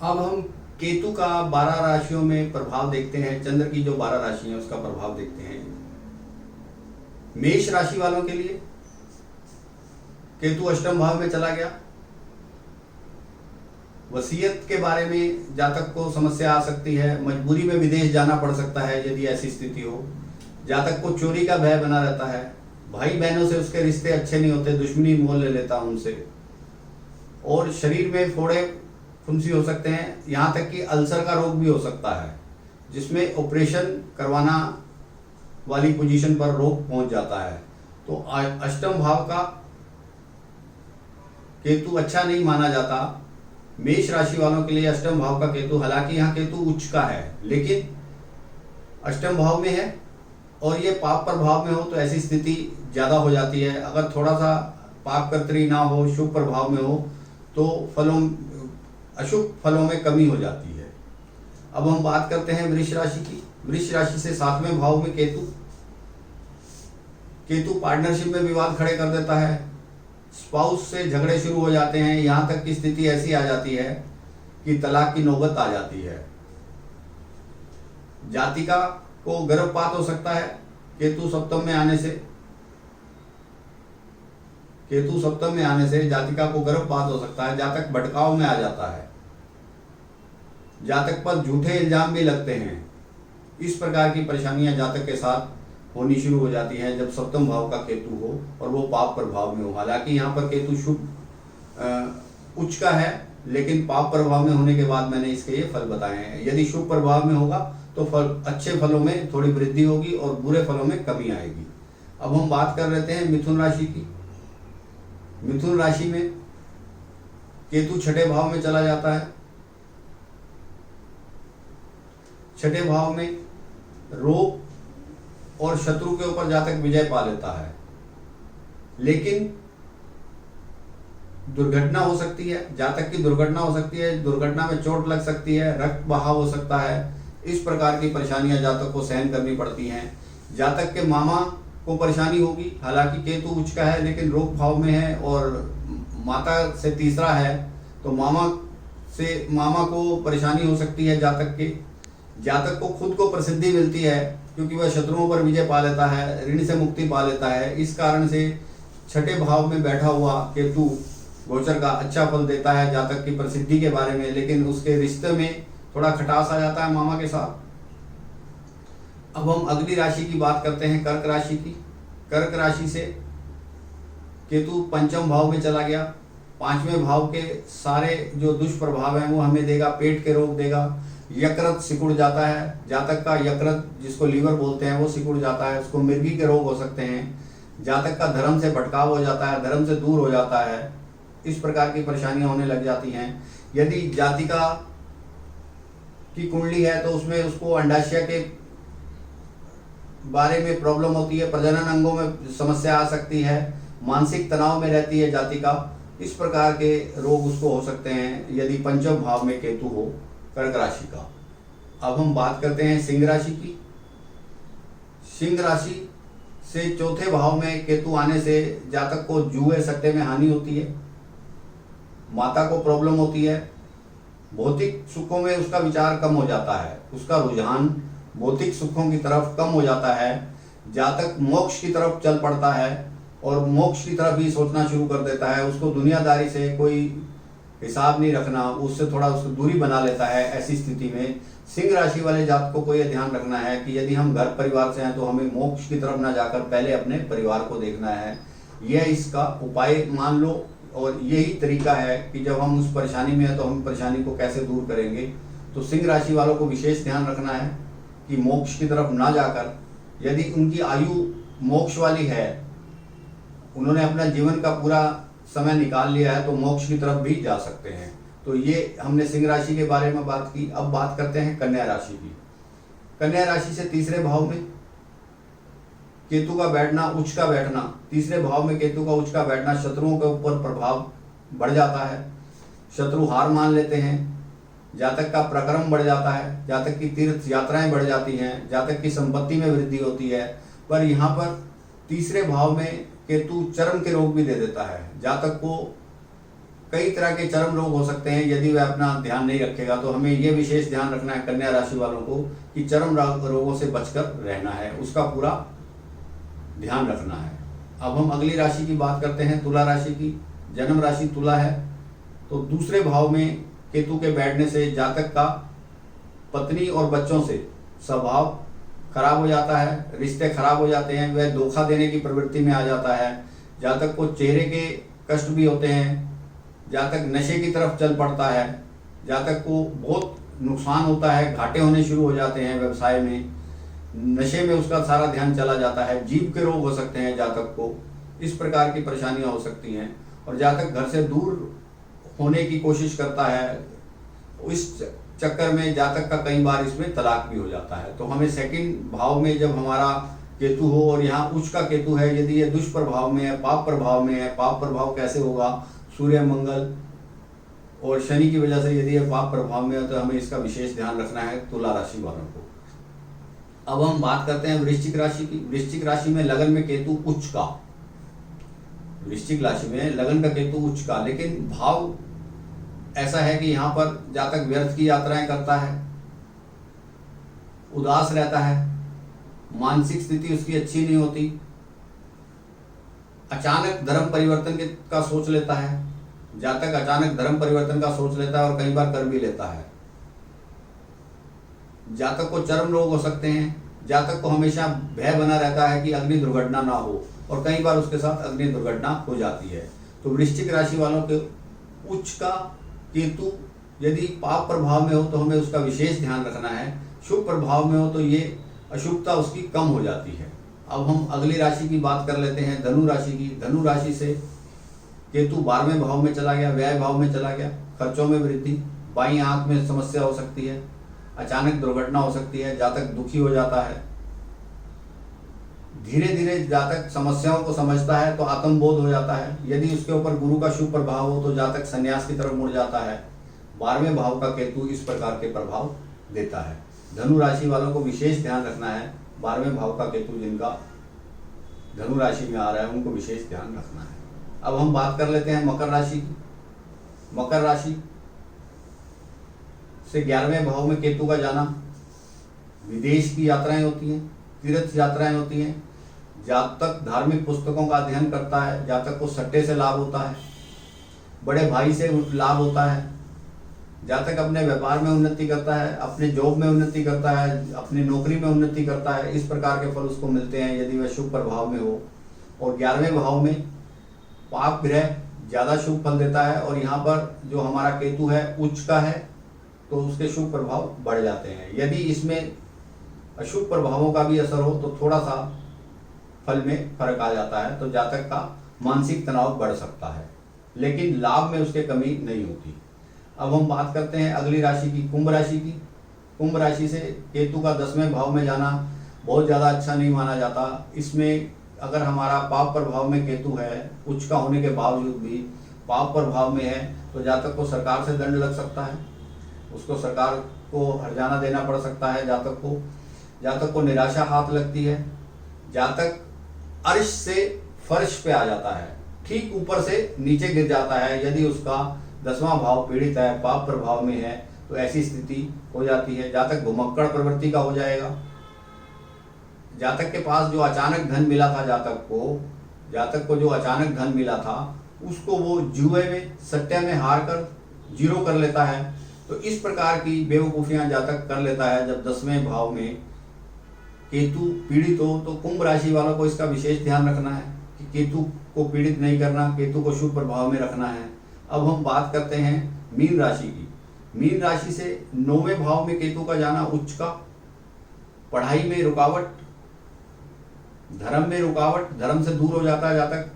अब हम केतु का 12 राशियों में प्रभाव देखते हैं। चंद्र की जो 12 राशि है उसका प्रभाव देखते हैं। मेष राशि वालों के लिए केतु अष्टम भाव में चला गया। वसीयत के बारे में जातक को समस्या आ सकती है। मजबूरी में विदेश जाना पड़ सकता है यदि ऐसी स्थिति हो। जातक को चोरी का भय बना रहता है। भाई बहनों से उसके रिश्ते अच्छे नहीं होते, दुश्मनी मोल ले लेता उनसे। और शरीर में फोड़े फुंसी हो सकते हैं, यहाँ तक कि अल्सर का रोग भी हो सकता है, जिसमें ऑपरेशन करवाना वाली पोजीशन पर रोग पहुंच जाता है। तो अष्टम भाव का केतु अच्छा नहीं माना जाता। मेष राशि वालों के लिए अष्टम भाव का केतु, हालांकि यहाँ केतु उच्च का है लेकिन अष्टम भाव में है और ये पाप प्रभाव में हो तो ऐसी स्थिति ज्यादा हो जाती है। अगर थोड़ा सा पाप कर्तरी ना हो, शुभ प्रभाव में हो तो अशुभ फलों में कमी हो जाती है। अब हम बात करते हैं वृष राशि की। वृष राशि से 7वें भाव में केतु पार्टनरशिप में विवाद खड़े कर देता है। स्पाउस से झगड़े शुरू हो जाते हैं, यहां तक की स्थिति ऐसी आ जाती है कि तलाक की नौबत आ जाती है। जातिका को गर्भपात हो सकता है केतु सप्तम में आने से जातिका को गर्भपात हो सकता है। जातक भटकाव में आ जाता है। जातक पर झूठे इल्जाम भी लगते हैं। इस प्रकार की परेशानियां जातक के साथ होनी शुरू हो जाती हैं जब सप्तम भाव का केतु हो और वो पाप प्रभाव में हो। हालांकि यहाँ पर केतु शुभ उच्च का है लेकिन पाप प्रभाव में होने के बाद मैंने इसके ये फल बताए हैं। यदि शुभ प्रभाव में होगा तो अच्छे फलों में थोड़ी वृद्धि होगी और बुरे फलों में कमी आएगी। अब हम बात कर लेते हैं मिथुन राशि की। मिथुन राशि में केतु छठे भाव में चला जाता है। छठे भाव में रोग और शत्रु के ऊपर जातक विजय पा लेता है, लेकिन दुर्घटना हो सकती है। जातक की दुर्घटना हो सकती है, दुर्घटना में चोट लग सकती है, रक्त बहाव हो सकता है। इस प्रकार की परेशानियां जातक को सहन करनी पड़ती हैं। जातक के मामा को परेशानी होगी, हालांकि केतु उच्च का है लेकिन रोग भाव में है और माता से तीसरा है तो मामा को परेशानी हो सकती है। जातक को खुद को प्रसिद्धि मिलती है क्योंकि वह शत्रुओं पर विजय पा लेता है, ऋण से मुक्ति पा लेता है। इस कारण से छठे भाव में बैठा हुआ केतु गोचर का अच्छा फल देता है जातक की प्रसिद्धि के बारे में, लेकिन उसके रिश्ते में थोड़ा खटास आ जाता है मामा के साथ। अब हम अगली राशि की बात करते हैं, कर्क राशि की। कर्क राशि से केतु पंचम भाव में चला गया। 5वें भाव के सारे जो दुष्प्रभाव हैं वो हमें देगा। पेट के रोग देगा, यकृत सिकुड़ जाता है। जातक का यकृत जिसको लीवर बोलते हैं वो सिकुड़ जाता है, उसको मिर्गी के रोग हो सकते हैं। जातक का धर्म से भटकाव हो जाता है, धर्म से दूर हो जाता है। इस प्रकार की परेशानियां होने लग जाती हैं। यदि जातिका की कुंडली है तो उसमें उसको अंडाशय के बारे में प्रॉब्लम होती है, प्रजनन अंगों में समस्या आ सकती है, मानसिक तनाव में रहती है जातिका। इस प्रकार के रोग उसको हो सकते हैं यदि पंचम भाव में केतु हो कर्क राशि का। अब हम बात करते हैं सिंह राशि की। सिंह राशि से चौथे भाव में केतु आने से जातक को जुए सट्टे में हानि होती है, माता को प्रॉब्लम होती है, भौतिक सुखों में उसका विचार कम हो जाता है, उसका रुझान भौतिक सुखों की तरफ कम हो जाता है। जातक मोक्ष की तरफ चल पड़ता है और मोक्ष की तरफ ही सोचना शुरू कर देता है। उसको दुनियादारी से कोई हिसाब नहीं रखना, उससे थोड़ा उसको दूरी बना लेता है। ऐसी स्थिति में सिंह राशि वाले जातकों को यह ध्यान रखना है कि यदि हम घर परिवार से हैं तो हमें मोक्ष की तरफ ना जाकर पहले अपने परिवार को देखना है। यह इसका उपाय मान लो और यही तरीका है कि जब हम उस परेशानी में हैं तो हम परेशानी को कैसे दूर करेंगे। तो सिंह राशि वालों को विशेष ध्यान रखना है कि मोक्ष की तरफ ना जाकर, यदि उनकी आयु मोक्ष वाली है, उन्होंने अपना जीवन का पूरा समय निकाल लिया है तो मोक्ष की तरफ भी जा सकते हैं। तो ये हमने सिंह राशि के बारे में बात की। अब बात करते हैं कन्या राशि की। कन्या राशि से तीसरे भाव में केतु का बैठना, उच्च का बैठना, तीसरे भाव में केतु का उच्च का बैठना शत्रुओं के ऊपर प्रभाव बढ़ जाता है। शत्रु हार मान लेते हैं, जातक का प्रक्रम बढ़ जाता है, जातक की तीर्थ यात्राएं बढ़ जाती हैं, जातक की संपत्ति में वृद्धि होती है। पर यहाँ पर तीसरे भाव में केतु चर्म के रोग भी दे देता है। जातक को कई तरह के चर्म रोग हो सकते हैं यदि वह अपना ध्यान नहीं रखेगा। तो हमें ये विशेष ध्यान रखना है कन्या राशि वालों को कि चर्म रोगों से बचकर रहना है, उसका पूरा ध्यान रखना है। अब हम अगली राशि की बात करते हैं, तुला राशि की। जन्म राशि तुला है, तो दूसरे भाव में केतु के बैठने से जातक का पत्नी और बच्चों से स्वभाव खराब हो जाता है, रिश्ते खराब हो जाते हैं, वह धोखा देने की प्रवृत्ति में आ जाता है। जातक को चेहरे के कष्ट भी होते हैं, जातक नशे की तरफ चल पड़ता है, जातक को बहुत नुकसान होता है, घाटे होने शुरू हो जाते हैं व्यवसाय में, नशे में उसका सारा ध्यान चला जाता है, जीभ के रोग हो सकते हैं जातक को, इस प्रकार की परेशानियां हो सकती हैं। और जातक घर से दूर होने की कोशिश करता है, इस चक्कर में जातक का कई बार इसमें तलाक भी हो जाता है। तो हमें सेकंड भाव में जब हमारा केतु हो और यहाँ उच्च का केतु है, यदि ये दुष्प्रभाव में है, पाप प्रभाव में है, पाप प्रभाव कैसे होगा, सूर्य मंगल और शनि की वजह से यदि ये पाप प्रभाव में है, तो हमें इसका विशेष ध्यान रखना है तुला राशि वालों को। अब हम बात करते हैं वृश्चिक राशि की। वृश्चिक राशि में लगन में केतु उच्च का, वृश्चिक राशि में लगन का केतु उच्च का, लेकिन भाव ऐसा है कि यहाँ पर जातक व्यर्थ की यात्राएं करता है, उदास रहता है, मानसिक स्थिति उसकी अच्छी नहीं होती, अचानक धर्म परिवर्तन का सोच लेता है, जातक अचानक धर्म परिवर्तन का सोच लेता है और कई बार कर भी लेता है। जातक को चर्म रोग हो सकते हैं, जातक को हमेशा भय बना रहता है कि अग्नि दुर्घटना ना हो, और कई बार उसके साथ अग्नि दुर्घटना हो जाती है। तो वृश्चिक राशि वालों के उच्च का केतु यदि पाप प्रभाव में हो तो हमें उसका विशेष ध्यान रखना है, शुभ प्रभाव में हो तो ये अशुभता उसकी कम हो जाती है। अब हम अगली राशि की बात कर लेते हैं, धनु राशि की। धनु राशि से केतु 12वें भाव में चला गया, व्यय भाव में चला गया, खर्चों में वृद्धि, बाईं आंख में समस्या हो सकती है, अचानक दुर्घटना हो सकती है, जातक दुखी हो जाता है। धीरे धीरे जातक समस्याओं को समझता है तो आत्मबोध हो जाता है। यदि उसके ऊपर गुरु का शुभ प्रभाव हो तो जातक संन्यास की तरफ मुड़ जाता है। 12वें भाव का केतु इस प्रकार के प्रभाव देता है। धनु राशि वालों को विशेष ध्यान रखना है, 12वें भाव का केतु जिनका धनु राशि में आ रहा है उनको विशेष ध्यान रखना है। अब हम बात कर लेते हैं मकर राशि की। मकर राशि से 11वें भाव में केतु का जाना, विदेश की यात्राएं होती हैं, तीर्थ यात्राएं होती हैं, जातक धार्मिक पुस्तकों का अध्ययन करता है, जातक को सट्टे से लाभ होता है, बड़े भाई से लाभ होता है, जातक अपने व्यापार में उन्नति करता है, अपने जॉब में उन्नति करता है, अपनी नौकरी में उन्नति करता है, इस प्रकार के फल उसको मिलते हैं यदि वह शुभ प्रभाव में हो। और 11वें भाव में पाप ग्रह ज़्यादा शुभ फल देता है, और यहाँ पर जो हमारा केतु है उच्च का है तो उसके शुभ प्रभाव बढ़ जाते हैं। यदि इसमें अशुभ प्रभावों का भी असर हो तो थोड़ा सा फल में फर्क आ जाता है, तो जातक का मानसिक तनाव बढ़ सकता है, लेकिन लाभ में उसके कमी नहीं होती। अब हम बात करते हैं अगली राशि की, कुंभ राशि की। कुंभ राशि से केतु का 10वें भाव में जाना बहुत ज़्यादा अच्छा नहीं माना जाता। इसमें अगर हमारा पाप प्रभाव में केतु है, उच्च का होने के बावजूद भी पाप प्रभाव में है, तो जातक को सरकार से दंड लग सकता है, उसको सरकार को हर्जाना देना पड़ सकता है। जातक को निराशा हाथ लगती है, जातक अर्श से फर्श पे आ जाता है, ठीक ऊपर से नीचे गिर जाता है। यदि उसका 10वां भाव पीड़ित है, पाप प्रभाव में है, तो ऐसी स्थिति हो जाती है। जातक घुमक्कड़ प्रवृत्ति का हो जाएगा। जातक के पास जो अचानक धन मिला था, जातक को जो अचानक धन मिला था उसको वो जुए में, सट्टे में हार कर जीरो कर लेता है। तो इस प्रकार की बेवकूफियां जातक कर लेता है जब 10वें भाव में केतु पीड़ित हो। तो कुंभ राशि वालों को इसका विशेष ध्यान रखना है कि केतु को पीड़ित नहीं करना, केतु को शुभ प्रभाव में रखना है। अब हम बात करते हैं मीन राशि की। मीन राशि से 9वें भाव में केतु का जाना उच्च का, पढ़ाई में रुकावट, धर्म में रुकावट, धर्म से दूर हो जाता है जातक,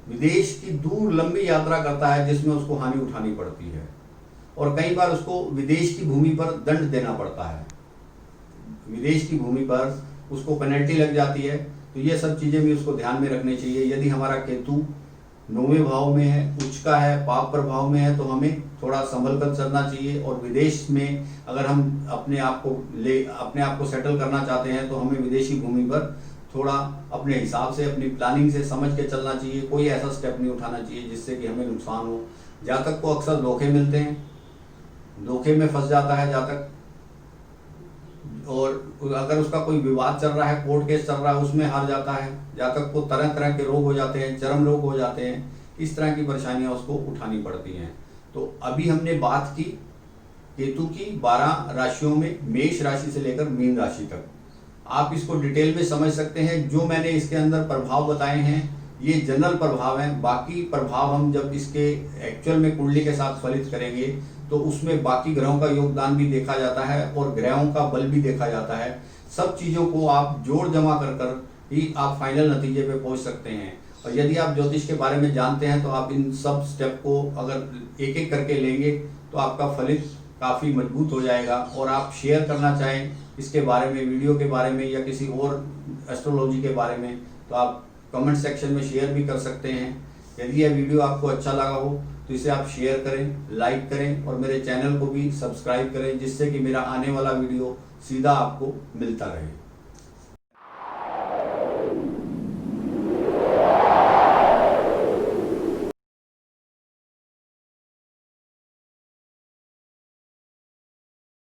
विदेश की दूर लंबी यात्रा करता है जिसमें उसको हानि उठानी पड़ती है, और कई बार उसको विदेश की भूमि पर दंड देना पड़ता है, विदेश की भूमि पर उसको पेनल्टी लग जाती है। तो ये सब चीज़ें भी उसको ध्यान में रखनी चाहिए। यदि हमारा केतु 9वें भाव में है, उच्च का है, पाप प्रभाव में है, तो हमें थोड़ा संभल कर चलना चाहिए। और विदेश में अगर हम अपने आप को सेटल करना चाहते हैं तो हमें विदेशी भूमि पर थोड़ा अपने हिसाब से, अपनी प्लानिंग से समझ के चलना चाहिए। कोई ऐसा स्टेप नहीं उठाना चाहिए जिससे कि हमें नुकसान हो। जातक को अक्सर धोखे मिलते हैं, धोखे में फंस जाता है जातक, और अगर उसका कोई विवाद चल रहा है, कोर्ट केस चल रहा है, उसमें हार जाता है। जातक को तरह तरह के रोग हो जाते हैं, चर्म रोग हो जाते हैं, इस तरह की परेशानियां उसको उठानी पड़ती हैं। तो अभी हमने बात की केतु की 12 राशियों में, मेष राशि से लेकर मीन राशि तक। आप इसको डिटेल में समझ सकते हैं। जो मैंने इसके अंदर प्रभाव बताए हैं ये जनरल प्रभाव हैं, बाकी प्रभाव हम जब इसके एक्चुअल में कुंडली के साथ फलित करेंगे तो उसमें बाकी ग्रहों का योगदान भी देखा जाता है और ग्रहों का बल भी देखा जाता है। सब चीज़ों को आप जोड़ जमा कर कर ही आप फाइनल नतीजे पे पहुंच सकते हैं। और यदि आप ज्योतिष के बारे में जानते हैं तो आप इन सब स्टेप को अगर एक एक करके लेंगे तो आपका फलित काफ़ी मजबूत हो जाएगा। और आप शेयर करना चाहें इसके बारे में, वीडियो के बारे में या किसी और एस्ट्रोलॉजी के बारे में, तो आप कमेंट सेक्शन में शेयर भी कर सकते हैं। यदि यह वीडियो आपको अच्छा लगा हो तो इसे आप शेयर करें, लाइक करें और मेरे चैनल को भी सब्सक्राइब करें, जिससे कि मेरा आने वाला वीडियो सीधा आपको मिलता रहे।